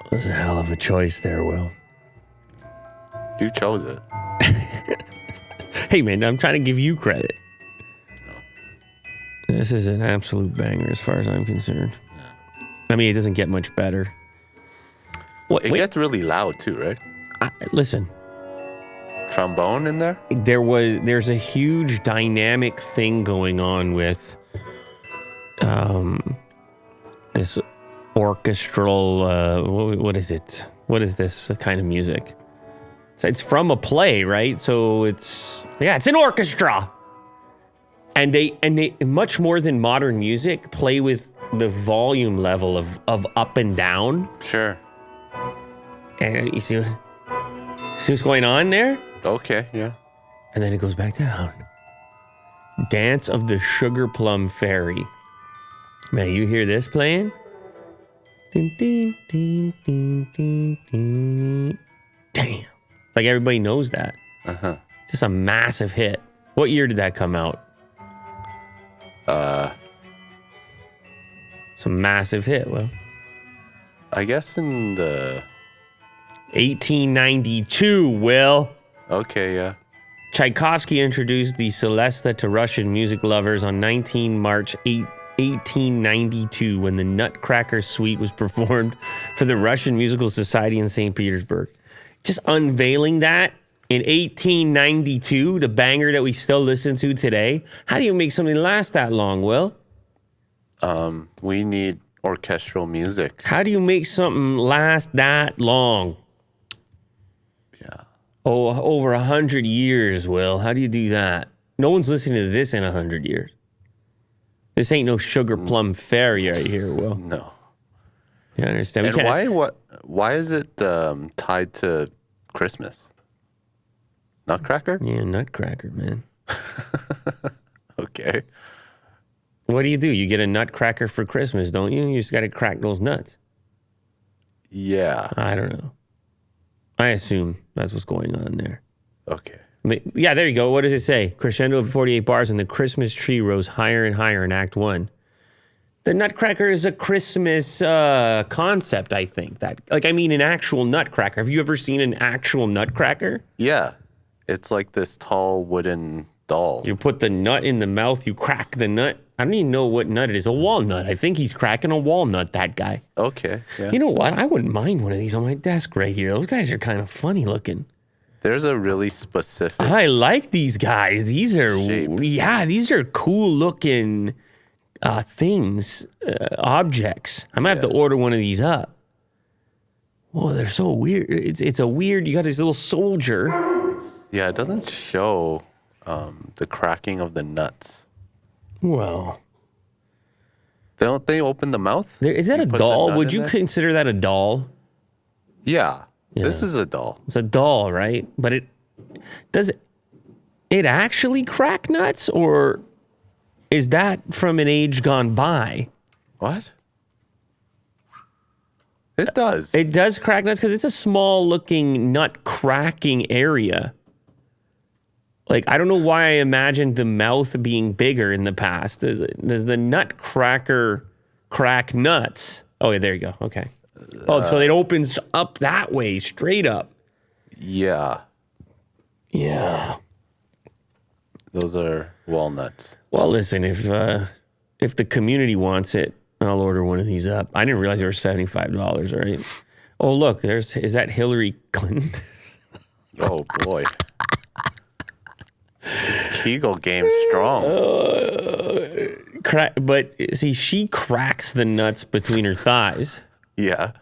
That's a hell of a choice there, Will. You chose it. Hey, man, I'm trying to give you credit. This is an absolute banger as far as I'm concerned. Yeah. I mean, it doesn't get much better. It gets really loud too, right? Listen. Trombone in there? There's a huge dynamic thing going on with this orchestral, what is it? What is this kind of music? So it's from a play, right? So it's an orchestra. And they much more than modern music play with the volume level of up and down. Sure. And you see what's going on there? Okay, yeah. And then it goes back down. Dance of the Sugar Plum Fairy. Man, you hear this playing? Ding, ding, ding, ding, ding, ding. Damn. Like everybody knows that. Uh-huh. Just a massive hit. What year did that come out? It's a massive hit, Will. I guess in the 1892, Will. Okay, yeah. Tchaikovsky introduced the Celesta to Russian music lovers on 19 March 1892 when the Nutcracker Suite was performed for the Russian Musical Society in St. Petersburg. Just unveiling that in 1892, the banger that we still listen to today. How do you make something last that long, Will? We need orchestral music. How do you make something last that long? Yeah. Oh, over 100 years, Will. How do you do that? No one's listening to this in 100 years. This ain't no Sugar Plum Fairy right here, Will. No. You understand? And why is it tied to Christmas? Nutcracker? Yeah, Nutcracker, man. Okay. What do? You get a nutcracker for Christmas, don't you? You just got to crack those nuts. Yeah. I don't know. I assume that's what's going on there. Okay. Yeah, there you go. What does it say? Crescendo of 48 bars and the Christmas tree rose higher and higher in Act 1. The Nutcracker is a Christmas concept, I think. An actual Nutcracker. Have you ever seen an actual Nutcracker? Yeah. It's like this tall wooden doll. You put the nut in the mouth, you crack the nut. I don't even know what nut it is. A walnut. I think he's cracking a walnut, that guy. Okay. Yeah. You know what? I wouldn't mind one of these on my desk right here. Those guys are kind of funny looking. There's a really specific... I like these guys. These are... shape. Yeah, these are cool looking things, objects. I might have to order one of these up. Oh, they're so weird. It's a weird... You got this little soldier... Yeah, it doesn't show the cracking of the nuts. Well, Don't they open the mouth? is that a doll? Would you consider that a doll? Yeah, this is a doll. It's a doll, right? But does it actually crack nuts, or is that from an age gone by? What? It does. It does crack nuts because it's a small looking nut cracking area. Like, I don't know why I imagined the mouth being bigger in the past. Does the Nutcracker crack nuts? Oh, yeah, there you go. Okay. Oh, so it opens up that way, straight up. Yeah. Yeah. Those are walnuts. Well, listen, if the community wants it, I'll order one of these up. I didn't realize they were $75, right? Oh, look, is that Hillary Clinton? Oh, boy. Kegel game strong. But see, she cracks the nuts between her thighs. Yeah.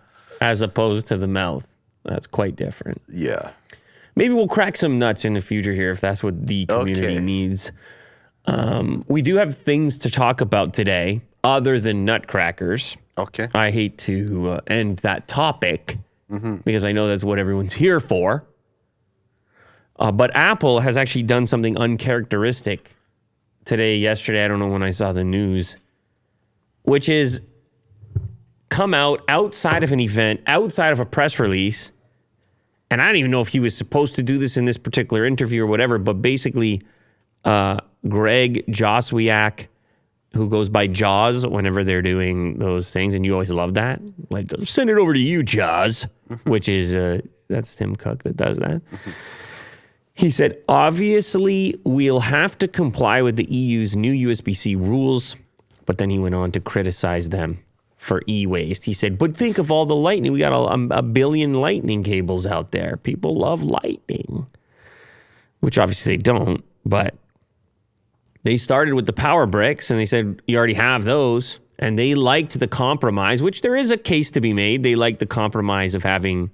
As opposed to the mouth. That's quite different. Yeah. Maybe we'll crack some nuts in the future here if that's what the community needs. We do have things to talk about today other than nutcrackers. Okay. I hate to end that topic because I know that's what everyone's here for. But Apple has actually done something uncharacteristic yesterday, I don't know when I saw the news, which is come out outside of an event, outside of a press release, and I don't even know if he was supposed to do this in this particular interview or whatever, but basically Greg Joswiak, who goes by Jaws whenever they're doing those things, and you always love that. Like, send it over to you, Jaws, which is, that's Tim Cook that does that. He said, obviously, we'll have to comply with the EU's new USB-C rules, but then he went on to criticize them for e-waste. He said, but think of all the lightning. We got a billion lightning cables out there. People love lightning, which obviously they don't, but they started with the power bricks, and they said, you already have those. And they liked the compromise, which there is a case to be made. They liked the compromise of having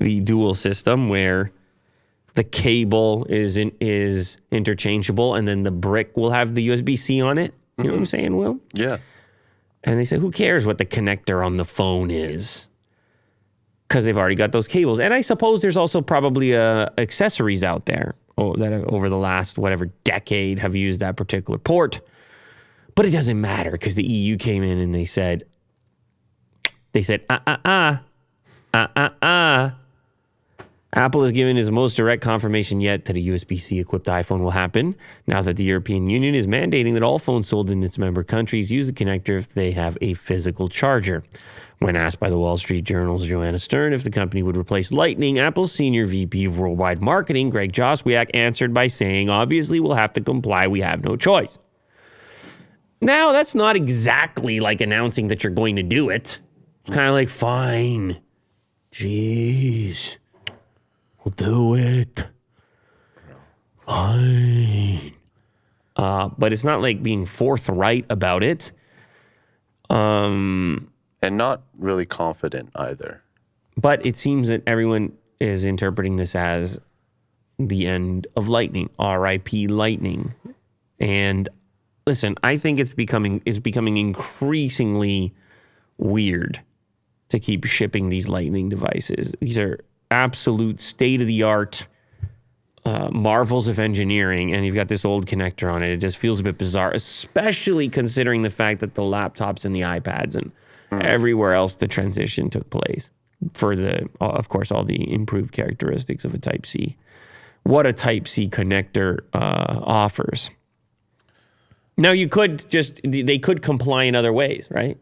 the dual system where the cable is interchangeable, and then the brick will have the USB-C on it. You know what I'm saying, Will? Yeah. And they said, who cares what the connector on the phone is? Because they've already got those cables. And I suppose there's also probably accessories out there that over the last, whatever, decade have used that particular port. But it doesn't matter because the EU came in and they said, Apple has given his most direct confirmation yet that a USB-C equipped iPhone will happen now that the European Union is mandating that all phones sold in its member countries use the connector if they have a physical charger. When asked by the Wall Street Journal's Joanna Stern if the company would replace Lightning, Apple's senior VP of worldwide marketing, Greg Joswiak, answered by saying, obviously we'll have to comply, we have no choice. Now, that's not exactly like announcing that you're going to do it. It's kind of like, fine, jeez. We'll do it. Fine. But it's not like being forthright about it. And not really confident either. But it seems that everyone is interpreting this as the end of Lightning. R.I.P. Lightning. And listen, I think it's becoming increasingly weird to keep shipping these Lightning devices. These are absolute state-of-the-art marvels of engineering, and you've got this old connector on it. It just feels a bit bizarre, especially considering the fact that the laptops and the iPads and everywhere else the transition took place for of course, all the improved characteristics of a Type-C. What a Type-C connector offers. Now, they could comply in other ways, right?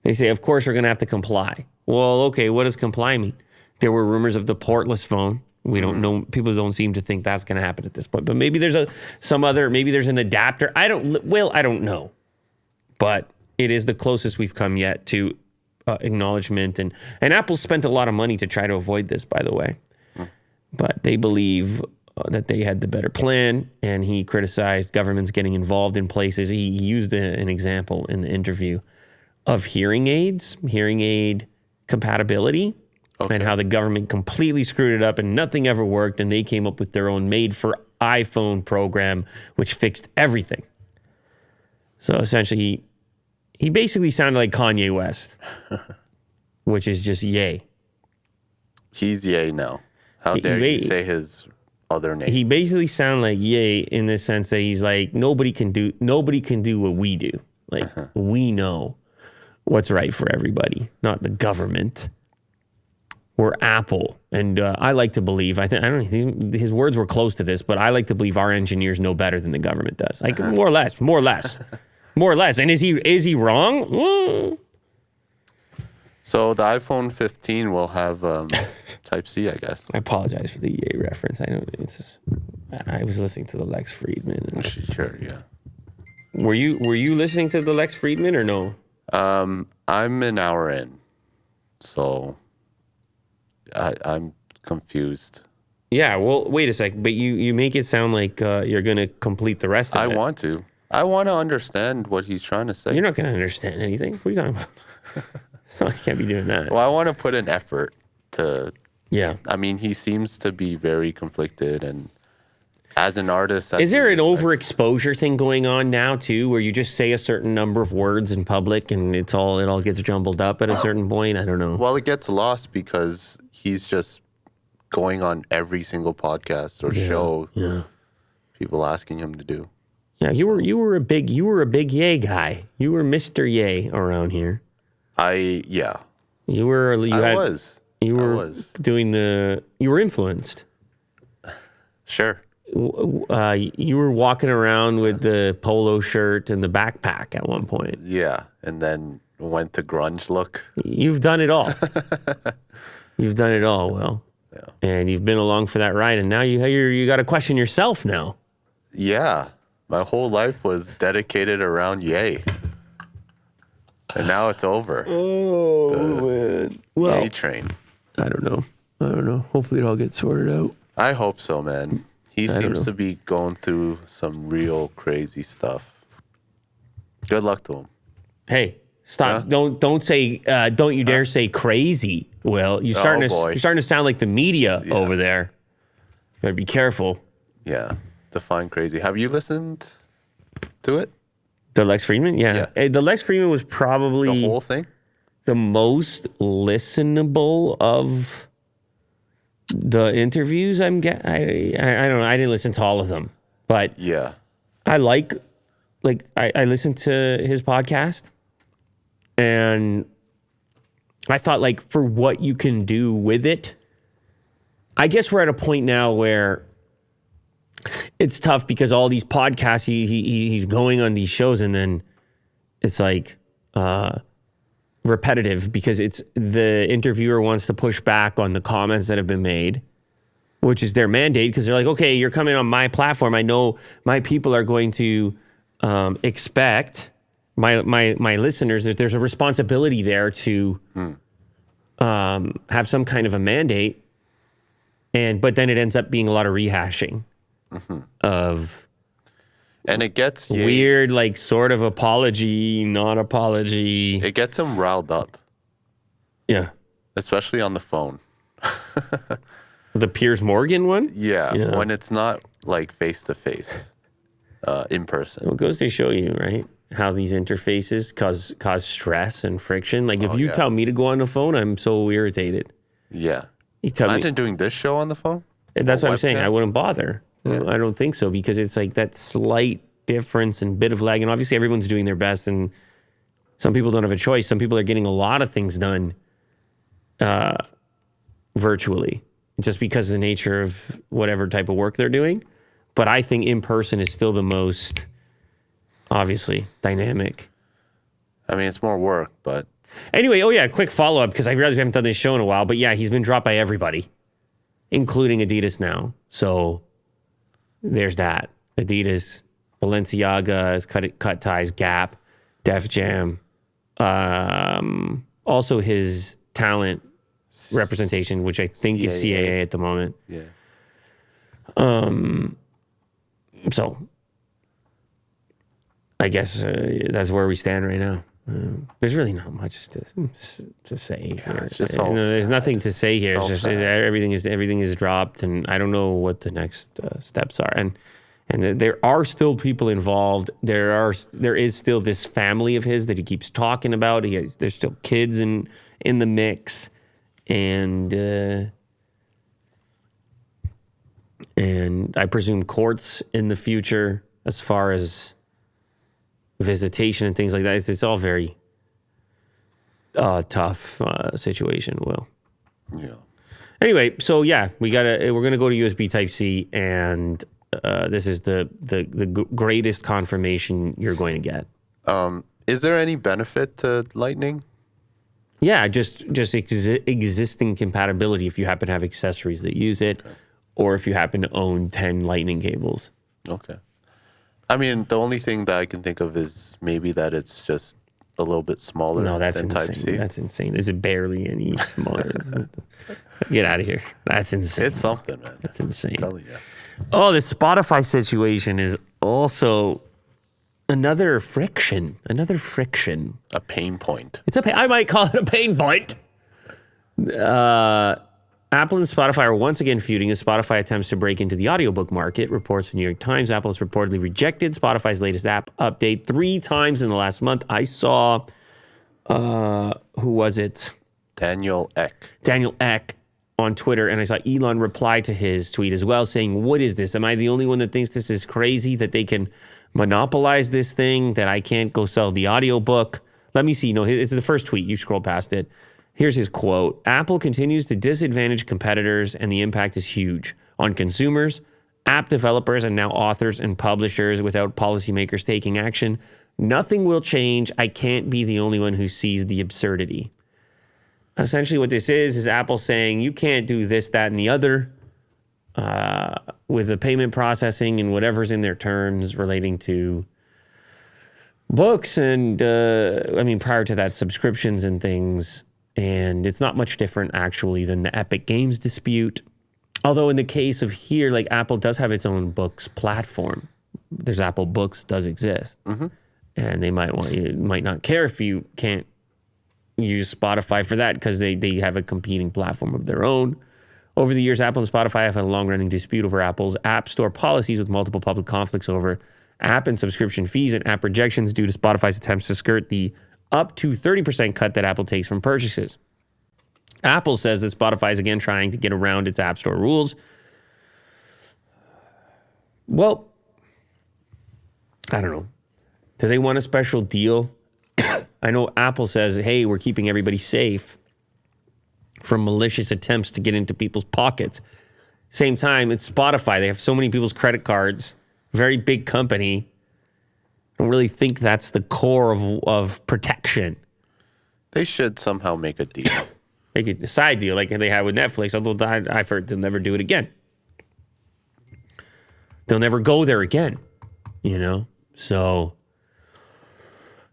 They say, of course, we're going to have to comply. Well, okay, what does comply mean? There were rumors of the portless phone. We don't know. People don't seem to think that's going to happen at this point. But maybe there's maybe there's an adapter. I don't know. But it is the closest we've come yet to acknowledgement. And Apple spent a lot of money to try to avoid this, by the way. But they believe that they had the better plan. And he criticized governments getting involved in places. He used an example in the interview of hearing aid compatibility. Okay. And how the government completely screwed it up and nothing ever worked, and they came up with their own made-for-iPhone program, which fixed everything. So essentially, he basically sounded like Kanye West, which is just yay. He's yay now. How dare you say his other name? He basically sounded like yay in the sense that he's like, nobody can do what we do. Like, we know what's right for everybody, not the government. We're Apple, and I like to believe. I don't know. His words were close to this, but I like to believe our engineers know better than the government does. Like more or less. And is he wrong? So the iPhone 15 will have Type-C, I guess. I apologize for the EA reference. I was listening to the Lex Friedman. Sure, yeah. Were you listening to the Lex Friedman or no? I'm an hour in, so. I'm confused. Yeah, well, wait a sec. But you make it sound like you're going to complete the rest of it. I want to. I want to understand what he's trying to say. You're not going to understand anything. What are you talking about? You can't be doing that. Well, I want to put an effort to... Yeah. I mean, he seems to be very conflicted, and as an artist... Is there an overexposure thing going on now, too, where you just say a certain number of words in public and it all gets jumbled up at a certain point? I don't know. Well, it gets lost because he's just going on every single podcast or show people asking him to do. Yeah, you were a big yay guy. You were Mr. Yay around here. You were influenced. You were influenced. Sure. You were walking around with the polo shirt and the backpack at one point. Yeah, and then went to grunge look. You've done it all. You've done it all, Will. Yeah. And you've been along for that ride, and now you got to question yourself now. Yeah, my whole life was dedicated around Yay. And now it's over. Oh, man. Well, Yay train. I don't know. Hopefully it all gets sorted out. I hope so, man. He seems to be going through some real crazy stuff. Good luck to him. Hey, stop! Huh? Don't say don't you dare say crazy. Will you're starting to sound like the media over there. Better be careful. Yeah, define crazy. Have you listened to it? The Lex Friedman, yeah. The Lex Friedman was probably The whole thing. The most listenable of the interviews I don't know. I didn't listen to all of them, but Yeah. I I listened to his podcast, and I thought, like, for what you can do with it, I guess we're at a point now where it's tough because all these podcasts, he's going on these shows, and then it's like repetitive because it's the interviewer wants to push back on the comments that have been made, which is their mandate because they're like, okay, you're coming on my platform. I know my people are going to expect my listeners that there's a responsibility there to have some kind of a mandate, but then it ends up being a lot of rehashing of. And it gets weird, like, sort of apology, not apology. It gets him riled up. Yeah. Especially on the phone. The Piers Morgan one? Yeah. When it's not, like, face-to-face, in person. Well, it goes to show you, right, how these interfaces cause stress and friction. Like, if you tell me to go on the phone, I'm so irritated. Yeah. Imagine doing this show on the phone? That's what I'm saying. I wouldn't bother. Yeah. I don't think so, because it's like that slight difference and bit of lag. And obviously everyone's doing their best, and some people don't have a choice. Some people are getting a lot of things done virtually just because of the nature of whatever type of work they're doing. But I think in person is still the most, obviously, dynamic. I mean, it's more work, but... Anyway, quick follow-up, because I realize we haven't done this show in a while. But yeah, he's been dropped by everybody, including Adidas now. So... there's that. Adidas, Balenciaga has cut ties, Gap, Def Jam. Also his talent representation, which I think is CAA at the moment. Yeah. So I guess that's where we stand right now. There's really not much to say here. It's just all there's nothing to say here. It's just sad. everything is dropped, and I don't know what the next steps are. And there are still people involved. There is still this family of his that he keeps talking about. There's still kids in the mix, and I presume courts in the future as far as visitation and things like that. It's all very tough situation, Will. Yeah. Anyway, so yeah, we're gonna go to USB Type-C, and this is the greatest confirmation you're going to get. Is there any benefit to Lightning? Yeah, just existing compatibility if you happen to have accessories that use it, or if you happen to own 10 Lightning cables. Okay. I mean, the only thing that I can think of is maybe that it's just a little bit smaller than Type-C. That's insane. Is it barely any smaller? Get out of here. That's insane. It's something, man. That's insane. I'm telling you. Oh, the Spotify situation is also another friction. A pain point. I might call it a pain point. Apple and Spotify are once again feuding as Spotify attempts to break into the audiobook market. Reports the New York Times. Apple has reportedly rejected Spotify's latest app update 3 times in the last month. I saw, who was it? Daniel Ek on Twitter, and I saw Elon reply to his tweet as well, saying, what is this? Am I the only one that thinks this is crazy, that they can monopolize this thing, that I can't go sell the audiobook? Let me see. No, it's the first tweet. You scroll past it. Here's his quote. Apple continues to disadvantage competitors, and the impact is huge on consumers, app developers and now authors and publishers without policymakers taking action. Nothing will change. I can't be the only one who sees the absurdity. Essentially what this is Apple saying you can't do this, that, and the other with the payment processing and whatever's in their terms relating to books and, prior to that, subscriptions and things. And it's not much different, actually, than the Epic Games dispute. Although in the case of here, like, Apple does have its own books platform. There's Apple Books does exist. Mm-hmm. And they might not care if you can't use Spotify for that because they have a competing platform of their own. Over the years, Apple and Spotify have had a long-running dispute over Apple's App Store policies with multiple public conflicts over app and subscription fees and app rejections due to Spotify's attempts to skirt the up to 30% cut that Apple takes from purchases. Apple says that Spotify is again trying to get around its App Store rules. Well, I don't know. Do they want a special deal? I know Apple says, hey, we're keeping everybody safe from malicious attempts to get into people's pockets. Same time, it's Spotify. They have so many people's credit cards. Very big company. I don't really think that's the core of protection. They should somehow make a deal. Make a side deal like they had with Netflix, although I've heard they'll never do it again. They'll never go there again, So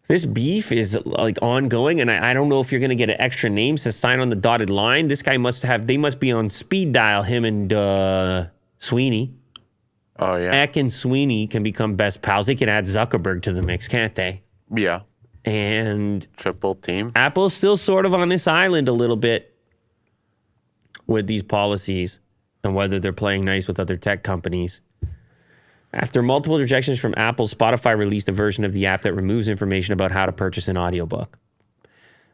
this beef is like ongoing, and I don't know if you're going to get extra names to sign on the dotted line. This guy they must be on speed dial, him and Sweeney. Oh, yeah. Eck and Sweeney can become best pals. They can add Zuckerberg to the mix, can't they? Yeah. And triple team. Apple's still sort of on this island a little bit with these policies and whether they're playing nice with other tech companies. After multiple rejections from Apple, Spotify released a version of the app that removes information about how to purchase an audiobook.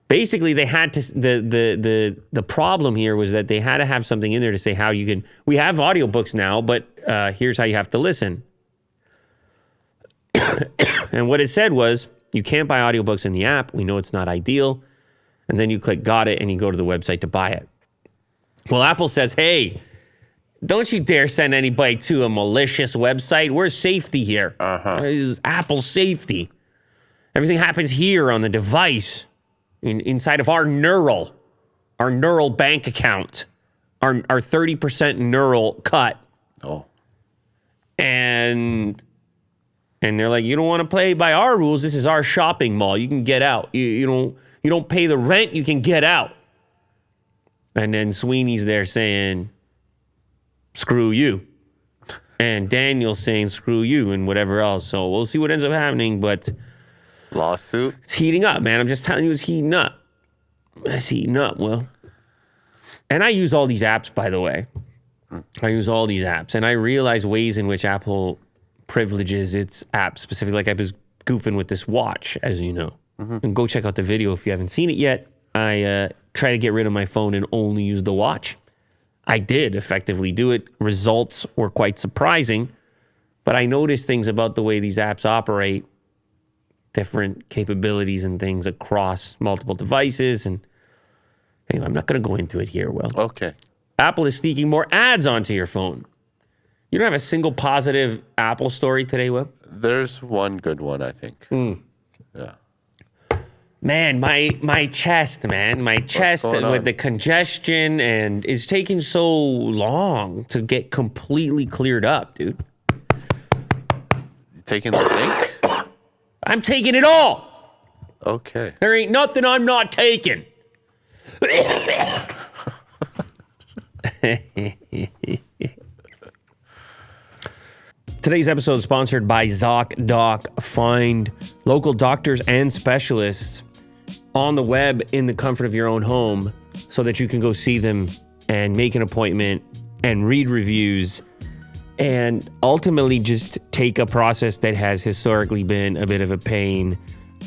Basically, they had to the problem here was that they had to have something in there to say how you can. We have audiobooks now, but here's how you have to listen. And what it said was you can't buy audiobooks in the app. We know it's not ideal. And then you click got it and you go to the website to buy it. Well, Apple says, hey, don't you dare send anybody to a malicious website. We're safety here. This is Apple safety. Everything happens here on the device, inside of our neural bank account, our 30% neural cut. Oh. And they're like, you don't want to play by our rules. This is our shopping mall. You can get out. You don't pay the rent. You can get out. And then Sweeney's there saying, screw you. And Daniel's saying, screw you, and whatever else. So we'll see what ends up happening, but lawsuit? It's heating up, man. I'm just telling you, it's heating up. It's heating up, Will. And I use all these apps, by the way. I use all these apps, and I realize ways in which Apple privileges its apps, specifically like I was goofing with this watch, as you know. Mm-hmm. And go check out the video if you haven't seen it yet. I try to get rid of my phone and only use the watch. I did effectively do it. Results were quite surprising, but I noticed things about the way these apps operate, different capabilities and things across multiple devices. And anyway, I'm not going to go into it here, Will. Okay. Apple is sneaking more ads onto your phone. You don't have a single positive Apple story today, Will? There's one good one, I think. Yeah. Man, my chest, with the congestion and is taking so long to get completely cleared up, dude. You taking the zinc? I'm taking it all. Okay. There ain't nothing I'm not taking. Today's episode is sponsored by ZocDoc. Find local doctors and specialists on the web in the comfort of your own home so that you can go see them and make an appointment and read reviews and ultimately just take a process that has historically been a bit of a pain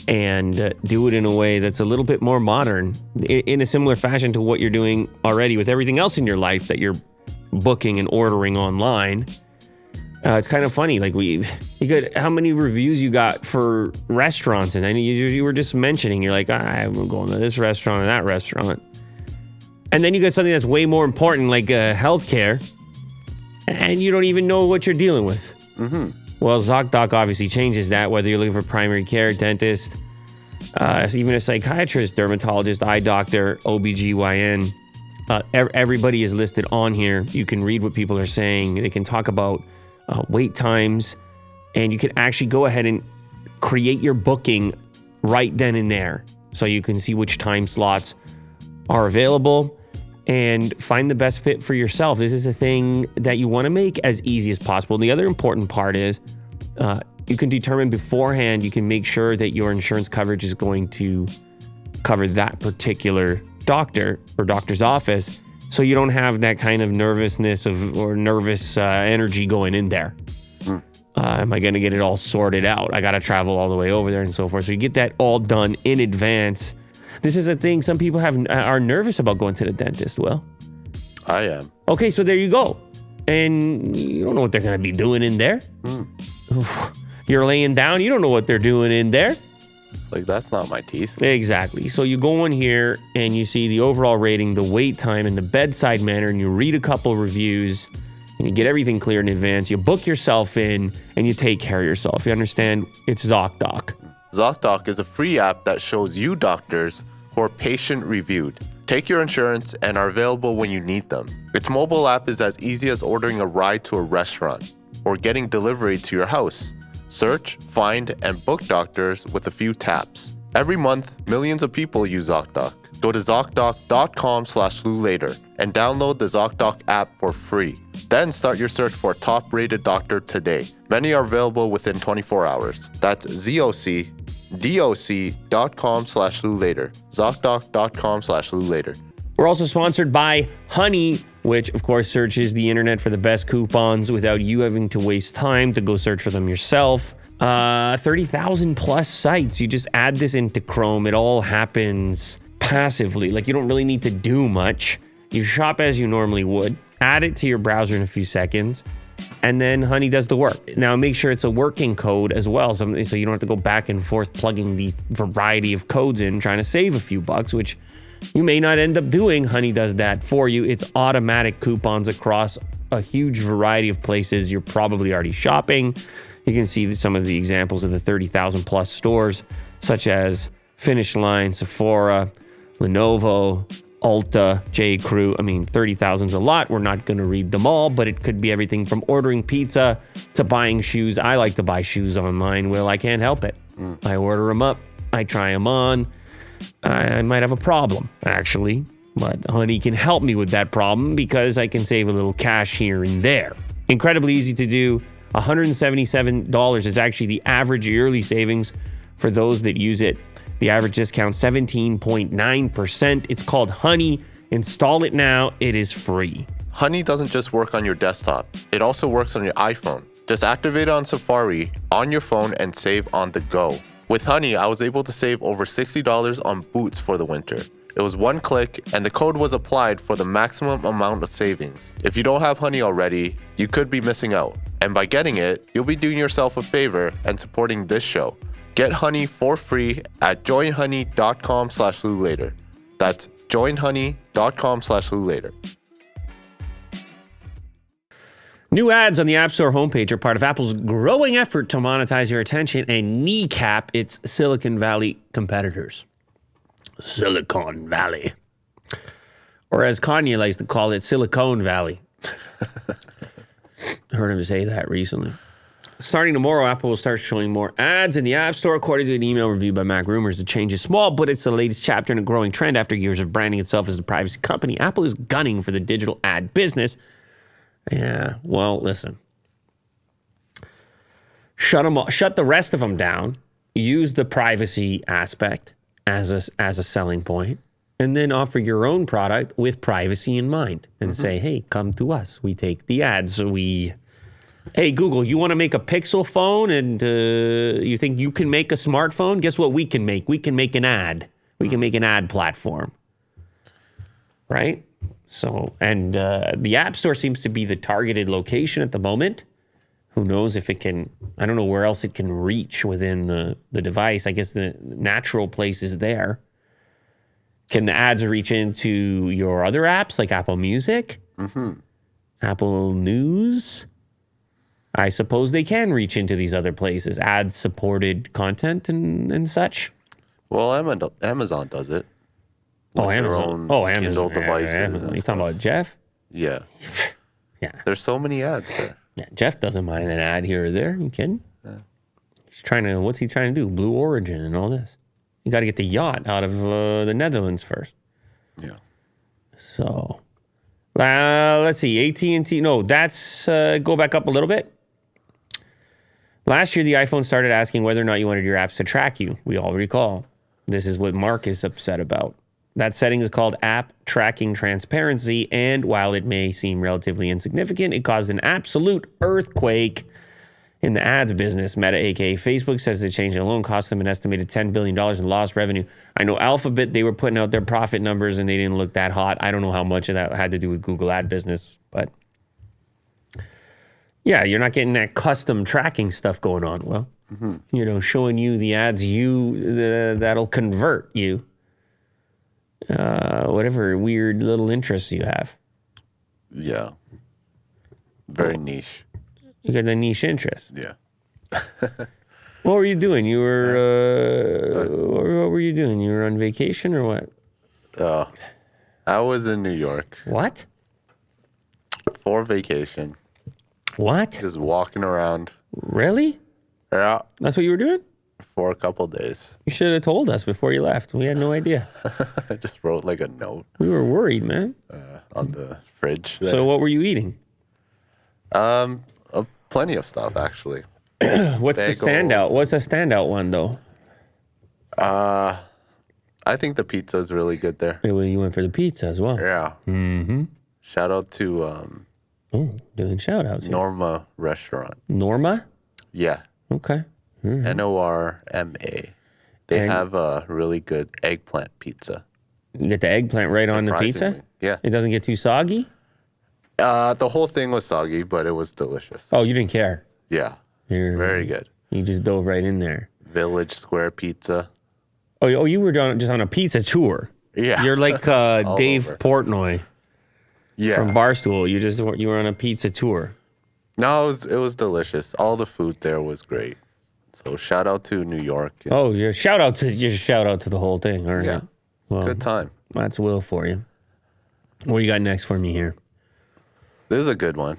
and do it in a way that's a little bit more modern in a similar fashion to what you're doing already with everything else in your life that you're booking and ordering online. It's kind of funny, like how many reviews you got for restaurants, and then you were just mentioning, you're like, I'm going to this restaurant and that restaurant. And then you got something that's way more important, like healthcare. and you don't even know what you're dealing with. Well, ZocDoc obviously changes that, whether you're looking for primary care, dentist, even a psychiatrist, dermatologist, eye doctor, OBGYN. Everybody is listed on here. You can read what people are saying. They can talk about wait times, and you can actually go ahead and create your booking right then and there. So you can see which time slots are available and find the best fit for yourself. This is a thing that you want to make as easy as possible. And the other important part is you can determine beforehand, you can make sure that your insurance coverage is going to cover that particular doctor or doctor's office, so you don't have that kind of nervousness or nervous energy going in there. Am I going to get it all sorted out? I got to travel all the way over there and so forth. So you get that all done in advance. This is a thing some people are nervous about going to the dentist, Will. I am. Okay, so there you go. And you don't know what they're going to be doing in there. You're laying down. You don't know what they're doing in there. Like, that's not my teeth. Exactly. So you go in here and you see the overall rating, the wait time, and the bedside manner, and you read a couple reviews, and you get everything clear in advance. You book yourself in, and you take care of yourself. You understand? It's ZocDoc. ZocDoc is a free app that shows you doctors who are patient reviewed, take your insurance, and are available when you need them. Its mobile app is as easy as ordering a ride to a restaurant or getting delivery to your house. Search, find, and book doctors with a few taps. Every month, millions of people use ZocDoc. Go to ZocDoc.com/LouLater and download the ZocDoc app for free. Then start your search for a top-rated doctor today. Many are available within 24 hours. That's ZocDoc.com/LouLater. ZocDoc.com/LouLater. We're also sponsored by Honey, which of course searches the internet for the best coupons without you having to waste time to go search for them yourself. 30,000 plus sites. You just add this into Chrome. It all happens passively. Like, you don't really need to do much. You shop as you normally would. Add it to your browser in a few seconds, and then Honey does the work. Now, make sure it's a working code as well, so you don't have to go back and forth plugging these variety of codes in, trying to save a few bucks, which you may not end up doing. Honey does that for you. It's automatic coupons across a huge variety of places you're probably already shopping. You can see some of the examples of the 30,000 plus stores, such as Finish Line, Sephora, Lenovo, Ulta, J. Crew. I mean, 30,000 is a lot. We're not going to read them all, but it could be everything from ordering pizza to buying shoes. I like to buy shoes online, Will. I can't help it. I order them up. I try them on. I might have a problem, actually, but Honey can help me with that problem because I can save a little cash here and there. Incredibly easy to do. $177 is actually the average yearly savings for those that use it. The average discount, 17.9%. It's called Honey. Install it now. It is free. Honey doesn't just work on your desktop. It also works on your iPhone. Just activate it on Safari on your phone and save on the go. With Honey, I was able to save over $60 on boots for the winter. It was one click, and the code was applied for the maximum amount of savings. If you don't have Honey already, you could be missing out. And by getting it, you'll be doing yourself a favor and supporting this show. Get Honey for free at joinhoney.com/LouLater. That's joinhoney.com/LouLater. New ads on the App Store homepage are part of Apple's growing effort to monetize your attention and kneecap its Silicon Valley competitors. Silicon Valley. Or as Kanye likes to call it, Silicon Valley. I heard him say that recently. Starting tomorrow, Apple will start showing more ads in the App Store, according to an email reviewed by Mac Rumors. The change is small, but it's the latest chapter in a growing trend. After years of branding itself as a privacy company, Apple is gunning for the digital ad business. Yeah, well, listen. Shut the rest of them down. Use the privacy aspect as a selling point, and then offer your own product with privacy in mind. And say, hey, come to us. We take the ads. Hey, Google, you want to make a Pixel phone and you think you can make a smartphone? Guess what we can make? We can make an ad. We can make an ad platform. Right? So, and the App Store seems to be the targeted location at the moment. Who knows if it can, I don't know where else it can reach within the device. I guess the natural place is there. Can the ads reach into your other apps like Apple Music? Apple News. I suppose they can reach into these other places, ad-supported content and such. Well, Amazon does it. Oh, With their Amazon. own Amazon. Kindle devices. Amazon. And You talking stuff. about Jeff? Yeah. Yeah. There's so many ads there. Yeah. Jeff doesn't mind an ad here or there. You kidding? Yeah. What's he trying to do? Blue Origin and all this. You got to get the yacht out of the Netherlands first. Yeah. So, let's see. AT&T. No, that's go back up a little bit. Last year, the iPhone started asking whether or not you wanted your apps to track you. We all recall. This is what Mark is upset about. That setting is called App Tracking Transparency, and while it may seem relatively insignificant, it caused an absolute earthquake in the ads business. Meta, aka Facebook, says the change alone cost them an estimated $10 billion in lost revenue. I know Alphabet, they were putting out their profit numbers and they didn't look that hot. I don't know how much of that had to do with Google ad business, but yeah, you're not getting that custom tracking stuff going on. Well, showing you the ads that'll convert you. Whatever weird little interests you have. Yeah. Very niche. You got the niche interest. Yeah. What were you doing? You were, what were you doing? You were on vacation or what? I was in New York What? for vacation, What? just walking around. Really? Yeah. That's what you were doing? For a couple days. You should have told us before you left. We had no idea. I just wrote like a note We were worried, man. on the fridge. There. So what were you eating? Plenty of stuff actually. What's the standout? What's the standout one, though? I think the pizza is really good there. Well, you went for the pizza as well. Yeah. Mm-hmm. Shout out to Doing shout-outs here. Norma Restaurant. Norma? Yeah. Okay. Norma. They have a really good eggplant pizza. You get the eggplant right on the pizza? Surprisingly. Yeah. It doesn't get too soggy? The whole thing was soggy, but it was delicious. Oh, you didn't care. Yeah. Very good. You just dove right in there. Village Square Pizza. Oh, you were just on a pizza tour. Yeah. You're like Dave over. Portnoy Yeah. from Barstool. You were on a pizza tour. No, it was delicious. All the food there was great. So shout out to New York. Oh, shout out to the whole thing. All right. Yeah. It's a good time. That's Will for you. What do you got next for me here? This is a good one.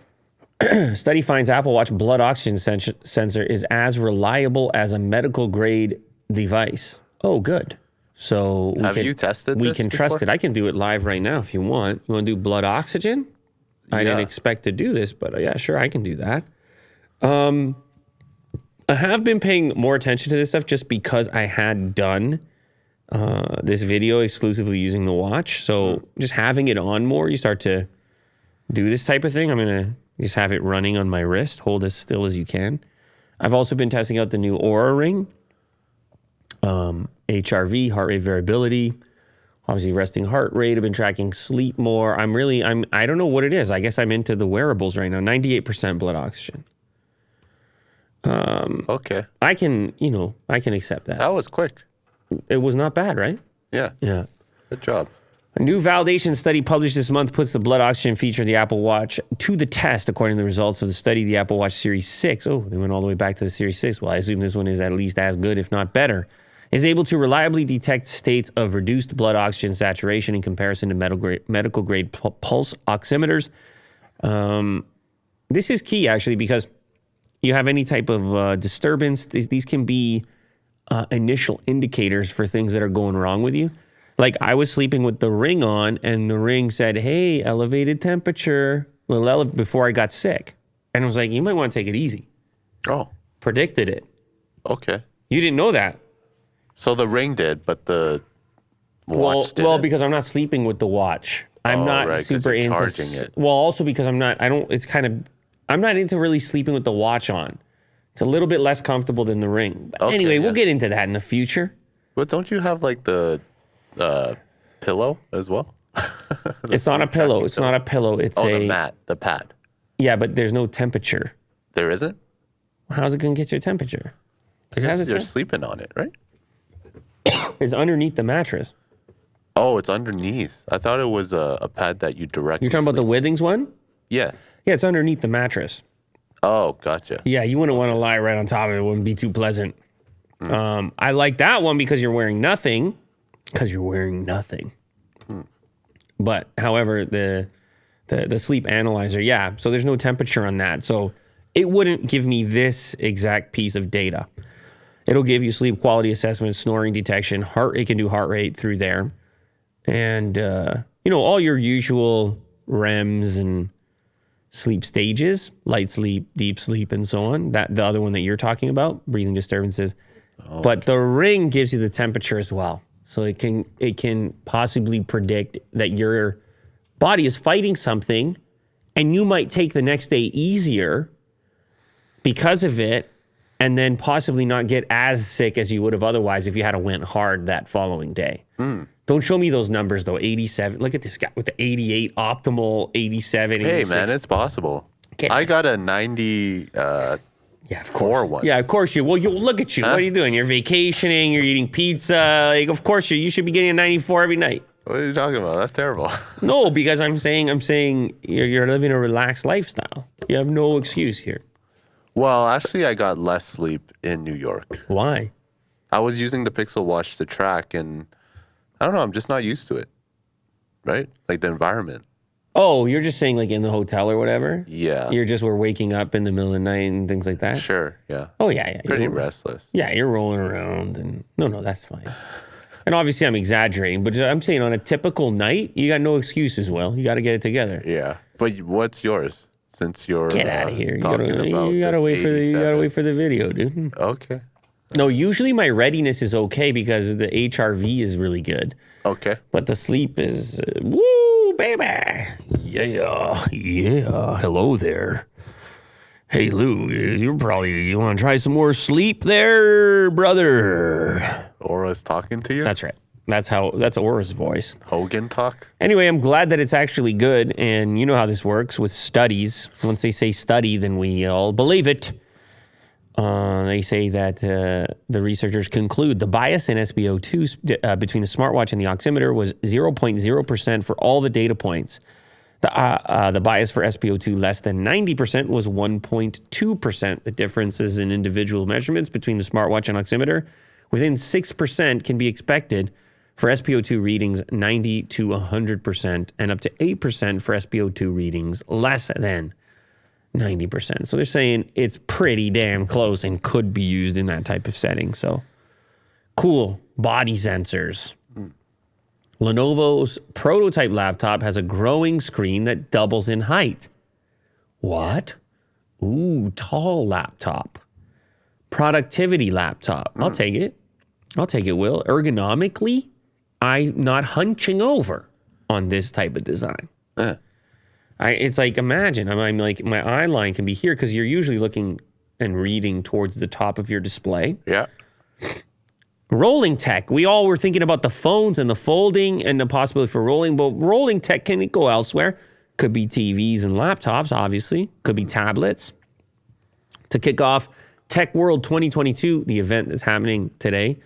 Study finds Apple Watch blood oxygen sensor is as reliable as a medical grade device. Oh, good. So Have you tested We this can trust before? it. I can do it live right now if you want. You want to do blood oxygen? I didn't expect to do this, but yeah, sure, I can do that. I have been paying more attention to this stuff just because I had done this video exclusively using the watch. So just having it on more, you start to do this type of thing. I'm going to just have it running on my wrist. Hold as still as you can. I've also been testing out the new Aura Ring. HRV, heart rate variability, obviously resting heart rate. I've been tracking sleep more. I don't know what it is. I guess I'm into the wearables right now. 98% blood oxygen. Okay. I can accept that. That was quick. It was not bad, right? Yeah. Yeah. Good job. A new validation study published this month puts the blood oxygen feature of the Apple Watch to the test. According to the results of the study, the Apple Watch Series 6, they went all the way back to the Series 6. Well, I assume this one is at least as good, if not better, is able to reliably detect states of reduced blood oxygen saturation in comparison to medical grade pulse oximeters. This is key, actually, because you have any type of disturbance. These can be initial indicators for things that are going wrong with you. Like I was sleeping with the ring on and the ring said, hey, elevated temperature, before I got sick. And I was like, you might want to take it easy. Oh, Predicted it. okay. You didn't know that. So the ring did, but the watch didn't. Well, because I'm not sleeping with the watch. I'm not right, 'cause super you're into charging it. Well, also because I'm not into really sleeping with the watch on. It's a little bit less comfortable than the ring. But Okay, anyway, yeah. we'll get into that in the future. But don't you have like the pillow as well? It's not a pillow. It's not a pillow. It's the mat, the pad. Yeah, but there's no temperature. There isn't? How's it going to get your temperature? Does it have Because a you're temp- sleeping on it, right? It's underneath the mattress. Oh, it's underneath. I thought it was a pad that you directly You're talking about the sleep. Withings one? Yeah. Yeah, it's underneath the mattress. Oh, gotcha. Yeah, you wouldn't want to lie right on top of it. It wouldn't be too pleasant. I like that one because you're wearing nothing. But however, the sleep analyzer, yeah. So there's no temperature on that. So it wouldn't give me this exact piece of data. It'll give you sleep quality assessment, snoring detection, it can do heart rate through there. And, all your usual REMs and sleep stages, light sleep, deep sleep, and so on. That the other one that you're talking about, breathing disturbances. But the Ring gives you the temperature as well. So it can possibly predict that your body is fighting something and you might take the next day easier because of it, and then possibly not get as sick as you would have otherwise if you had went hard that following day. Don't show me those numbers, though. 87. Look at this guy with the 88, optimal 87, 86. Hey, man, it's possible. I got a 90 yeah, of course. once. Yeah, of course you. Well, look at you. Huh? What are you doing? You're vacationing. You're eating pizza. Like, of course you should be getting a 94 every night. What are you talking about? That's terrible. No, because I'm saying you're living a relaxed lifestyle. You have no excuse here. Well, actually, I got less sleep in New York. Why? I was using the Pixel Watch to track, and I don't know, I'm just not used to it, right? Like the environment. Oh, you're just saying like in the hotel or whatever? Yeah. We're waking up in the middle of the night and things like that? Sure, yeah. Oh, yeah. Pretty restless. Yeah, you're rolling around and no, that's fine. And obviously I'm exaggerating, but I'm saying on a typical night, you got no excuses, Will. You got to get it together. Yeah. But what's yours? Since you're get out of here. You gotta wait for the video, dude. Okay. No, usually my readiness is okay because the HRV is really good. Okay. But the sleep is woo, baby. Yeah. Hello there. Hey Lou, you want to try some more sleep there, brother? Aura's talking to you? That's right. That's Aura's voice. Hogan talk? Anyway, I'm glad that it's actually good. And you know how this works with studies. Once they say study, then we all believe it. They say that the researchers conclude the bias in SpO2 between the smartwatch and the oximeter was 0.0% for all the data points. The bias for SpO2 less than 90% was 1.2%. The differences in individual measurements between the smartwatch and oximeter within 6% can be expected for SpO2 readings 90 to 100% and up to 8% for SpO2 readings less than 90%. So they're saying it's pretty damn close and could be used in that type of setting. So cool. Body sensors. Lenovo's prototype laptop has a growing screen that doubles in height. What? Ooh, tall laptop. Productivity laptop. I'll take it. Will. Ergonomically, I'm not hunching over on this type of design. It's like, imagine, I'm like, my eye line can be here because you're usually looking and reading towards the top of your display. Yeah. Rolling tech. We all were thinking about the phones and the folding and the possibility for rolling, but rolling tech can go elsewhere. Could be TVs and laptops, obviously. Could be tablets. To kick off Tech World 2022, the event that's happening today,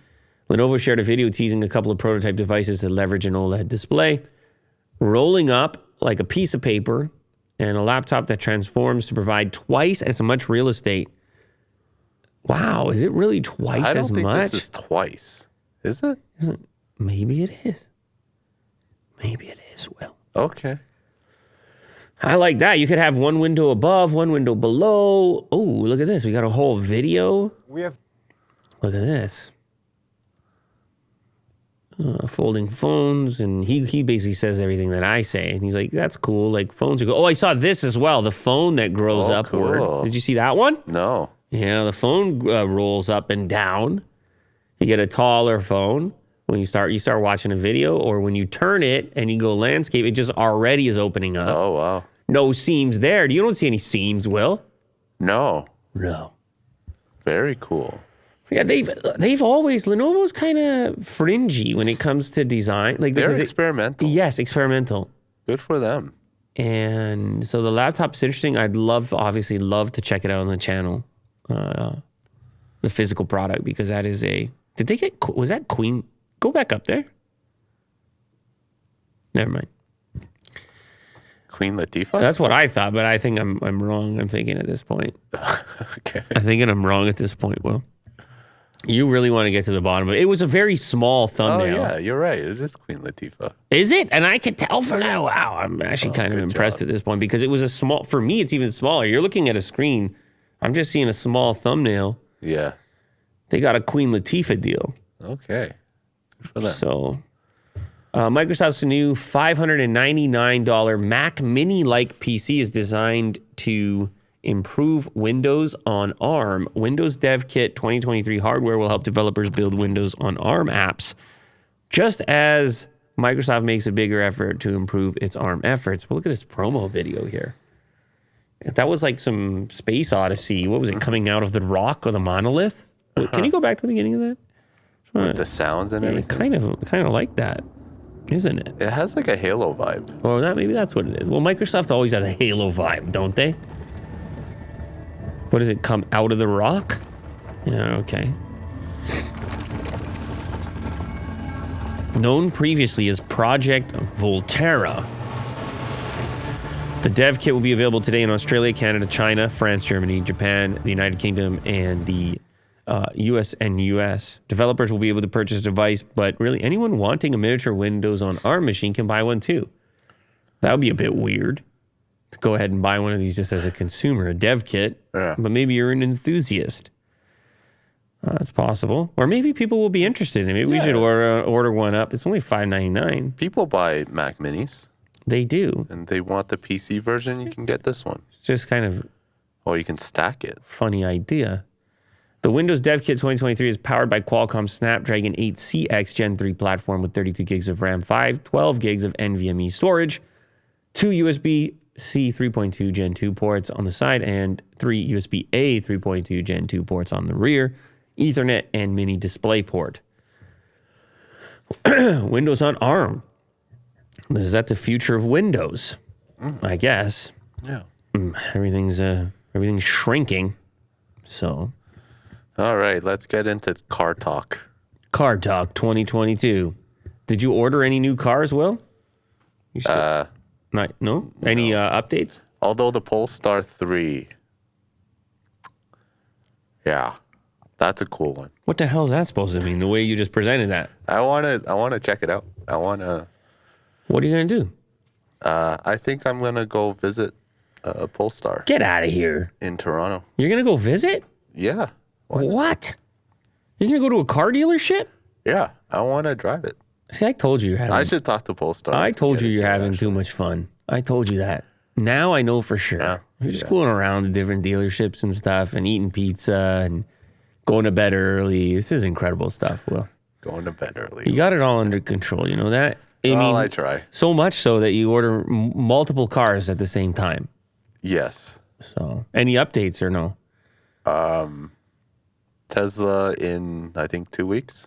Lenovo shared a video teasing a couple of prototype devices that leverage an OLED display, rolling up like a piece of paper, and a laptop that transforms to provide twice as much real estate. Wow, is it really twice as much? I don't think this is twice. Is it? Maybe it is. Will. Okay. I like that. You could have one window above, one window below. Oh, look at this. We got a whole video. Look at this. Folding phones, and he basically says everything that I say, and he's like, that's cool, like phones are cool. Oh, I saw this as well, the phone that grows upward. Cool. Did you see that one? No. Yeah, the phone rolls up and down. You get a taller phone when you start watching a video, or when you turn it and you go landscape, it just already is opening up. Oh, wow. No seams there. You don't see any seams, Will? No. Very cool. Yeah, they've always, Lenovo's kind of fringy when it comes to design. Like they're experimental. Yes, experimental. Good for them. And so the laptop's interesting. Obviously love to check it out on the channel, the physical product, because that is was that Queen? Go back up there. Never mind. Queen Latifah? That's what I thought, but I think I'm wrong. I'm thinking at this point. Okay. I'm thinking I'm wrong at this point, Will. You really want to get to the bottom of it. It was a very small thumbnail. Oh, yeah, you're right. It is Queen Latifah. Is it? And I could tell from that. Wow, I'm actually kind of impressed at this point because it was a small, for me, it's even smaller. You're looking at a screen. I'm just seeing a small thumbnail. Yeah. They got a Queen Latifah deal. Okay. Good for them. So, Microsoft's new $599 Mac Mini-like PC is designed to improve Windows on ARM. Windows Dev Kit 2023 hardware will help developers build Windows on ARM apps, just as Microsoft makes a bigger effort to improve its ARM efforts. Well, look at this promo video here. That was like some Space Odyssey. What was it, coming out of the rock or the monolith? Can you go back to the beginning of that? With the sounds and everything? Kind of like that, isn't it? It has like a Halo vibe. Well, maybe that's what it is. Well, Microsoft always has a Halo vibe, don't they? What does it come out of the rock? Yeah, okay. Known previously as Project Volterra. The dev kit will be available today in Australia, Canada, China, France, Germany, Japan, the United Kingdom, and the US. Developers will be able to purchase a device, but really anyone wanting a miniature Windows on ARM machine can buy one too. That would be a bit weird to go ahead and buy one of these just as a consumer, a dev kit, but maybe you're an enthusiast. It's possible. Or maybe people will be interested in it. Maybe we should order one up. It's only $5.99. People buy Mac Minis. They do. And they want the PC version, you can get this one. It's just kind of... Or you can stack it. Funny idea. The Windows Dev Kit 2023 is powered by Qualcomm's Snapdragon 8CX Gen 3 platform with 32 gigs of RAM, 12 gigs of NVMe storage, 2 USB-C 3.2 Gen 2 ports on the side, and 3 USB-A 3.2 Gen 2 ports on the rear, Ethernet, and mini display port. Windows on ARM. Is that the future of Windows? I guess. Yeah. Everything's shrinking. So... All right, let's get into car talk. Car Talk 2022. Did you order any new cars, Will? No? Any updates? Although the Polestar 3. Yeah. That's a cool one. What the hell is that supposed to mean? The way you just presented that. I want to check it out. What are you going to do? I think I'm going to go visit Polestar. Get out of here. In Toronto. You're going to go visit? Yeah. What? You're going to go to a car dealership? Yeah. I want to drive it. See, I told you you're having... I should talk to Polestar. I told you you're having too much fun. I told you that. Now I know for sure. Yeah. You're just going around to different dealerships and stuff and eating pizza and going to bed early. This is incredible stuff, Will. Going to bed early. You got it all under control. You know that? I try. So much so that you order multiple cars at the same time. Yes. So, any updates or no? Tesla in, I think, 2 weeks.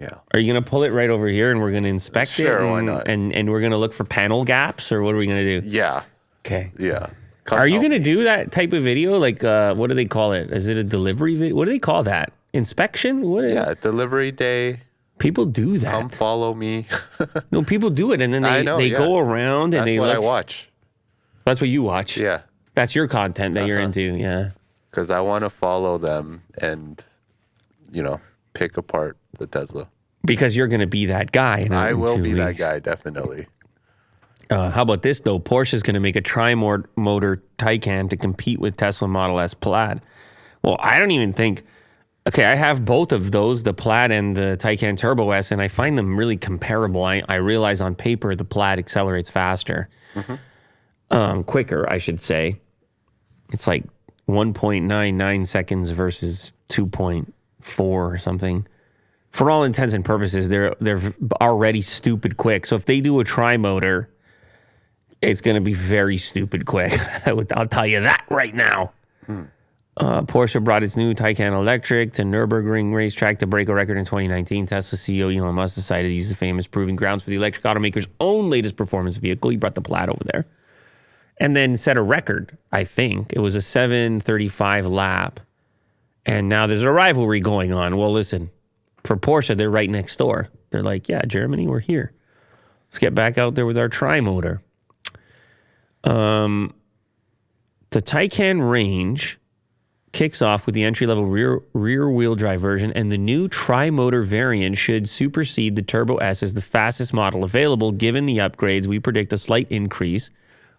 Yeah. Are you going to pull it right over here and we're going to inspect it? Sure, why not? And we're going to look for panel gaps, or what are we going to do? Yeah. Okay. Yeah. Are you going to do that type of video? Like, what do they call it? Is it a delivery video? What do they call that? Inspection? Delivery day. People do that. Come follow me. No, people do it, and then they go around and That's they what look. I watch. That's what you watch. Yeah. That's your content that you're into. Yeah. Because I want to follow them and, pick apart the Tesla. Because you're going to be that guy. I will be that guy, definitely. How about this, though? Porsche is going to make a tri-motor Taycan to compete with Tesla Model S Plaid. Well, I don't even think... Okay, I have both of those, the Plaid and the Taycan Turbo S, and I find them really comparable. I realize on paper the Plaid accelerates faster. Quicker, I should say. It's like 1.99 seconds versus 2.4 or something. For all intents and purposes, they're already stupid quick. So if they do a tri-motor, it's going to be very stupid quick. I'll tell you that right now. Porsche brought its new Taycan Electric to Nürburgring racetrack to break a record in 2019. Tesla CEO Elon Musk decided to use the famous proving grounds for the electric automaker's own latest performance vehicle. He brought the Plaid over there and then set a record, I think. It was a 7:35 lap. And now there's a rivalry going on. Well, listen, for Porsche, they're right next door. They're like, yeah, Germany, we're here. Let's get back out there with our tri-motor. The Taycan range kicks off with the entry-level rear-wheel drive version, and the new tri-motor variant should supersede the Turbo S as the fastest model available. Given the upgrades, we predict a slight increase